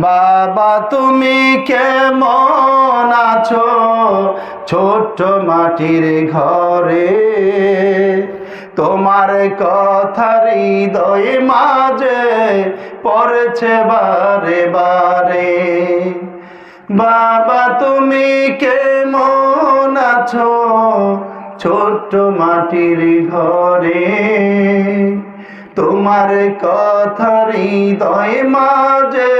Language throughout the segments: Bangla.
বাবা তুমি কেমন আছো ছোট্ট মাটির ঘরে, তোমার কথা হৃদয়ে মাঝে পড়ছে বারে বারে। বাবা তুমি কেমন আছো ছোট্ট মাটির ঘরে, তোমার কথা হৃদয় মাঝে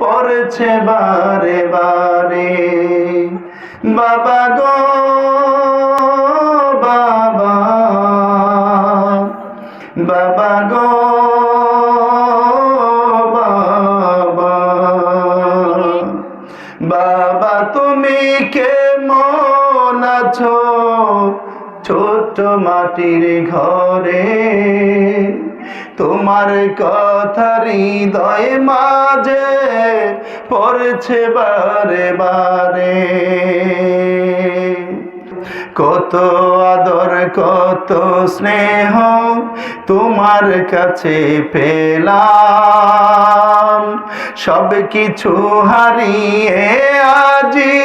পড়ছে বারে বারে। বাবা গো বাবা, বাবা গো বাবা, বাবা তুমি কেমন আছো ছোট্ট মাটির ঘরে, তোমার কথা হৃদয় মাঝে পড়ছে বারে বারে। কত আদর কত স্নেহ তোমার কাছে পেলাম, সব কিছু হারিয়ে আজি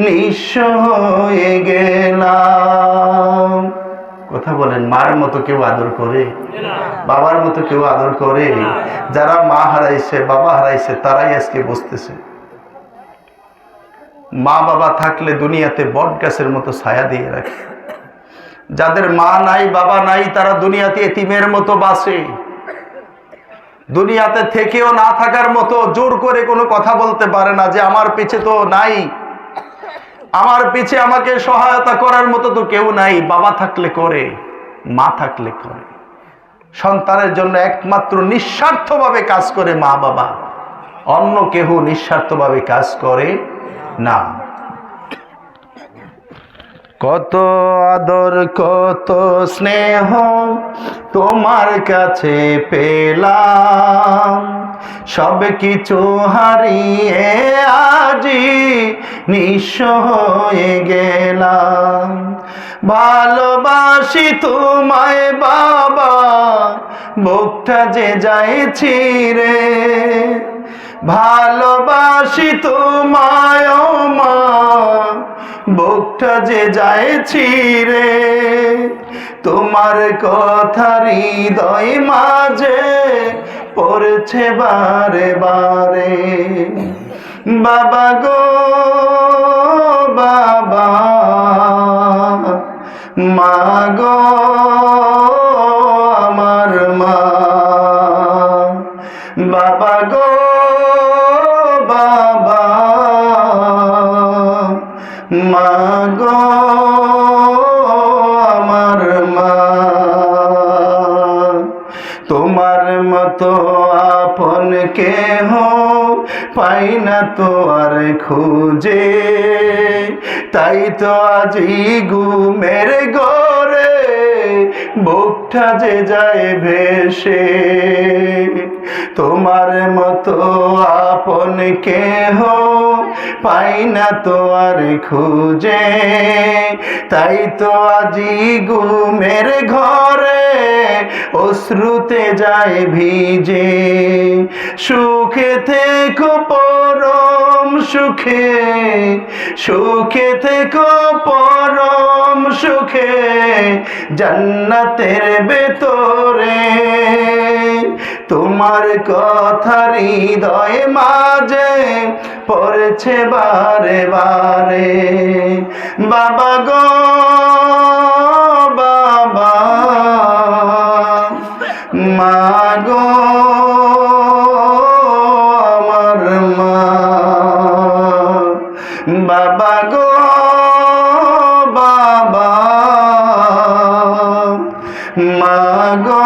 নিঃস্ব হয়ে গেলাম। কথা বলেন, মার মতো কেউ আদর করে? বাবার মতো কেউ আদর করে? যারা মা হারাইছে বাবা হারাইছে তারাই আজকে বুঝতেছে মা বাবা থাকলে দুনিয়াতে বট গাছের মতো ছায়া দিয়ে রাখে। যাদের মা নাই বাবা নাই তারা দুনিয়াতে এতিমের মতো বাঁচে। দুনিয়াতে থেকেও না থাকার মতো জোর করে কোনো কথা বলতে পারে না যে আমার পিছে তো নাই, আমার পিছে আমাকে সহায়তা করার মতো তো কেউ নাই। বাবা থাকলে করে, মা থাকলে করে। সন্তানের জন্য একমাত্র নিঃস্বার্থভাবে কাজ করে মা বাবা, অন্য কেউ নিঃস্বার্থভাবে কাজ করে না। কত আদর কত স্নেহ তোমার কাছে পেলাম, সব কিছু হারিয়ে আজি নিঃস্ব হয়ে গেলাম। ভালোবাসি তোমায় বাবা, বুকটা যে যায় ছিঁড়ে। ভালোবাসি তোমায় মা, বুকটা যে যায় ছিঁড়ে। তোমার কথা হৃদয় মাঝে পড়ছে বারে বারে। বাবা গো বাবা, মা গো আমার মা। বাবা গো বাবা, মা গো আমার মা। তোমার মতো আপন কেহ পাই না তো আর খুঁজে, তাই তো আজি ঘুমের ঘরে বুকটা যে যায় ভেসে। তোমার মতো আপন কেহ পাই না তো আর খুঁজে, তাই তো আজি ঘুমের ঘরে অশ্রুতে যায় ভিজে। সুখে থেকো পরম সুখে, সুখে থেকো পরম সুখে জান্নাতের ভেতরে। তোমার কথা হৃদয় মাঝে পড়ছে বারে বারে। বাবা গো বাবা, মা গো আমার মা। বাবা গো বাবা, মা গো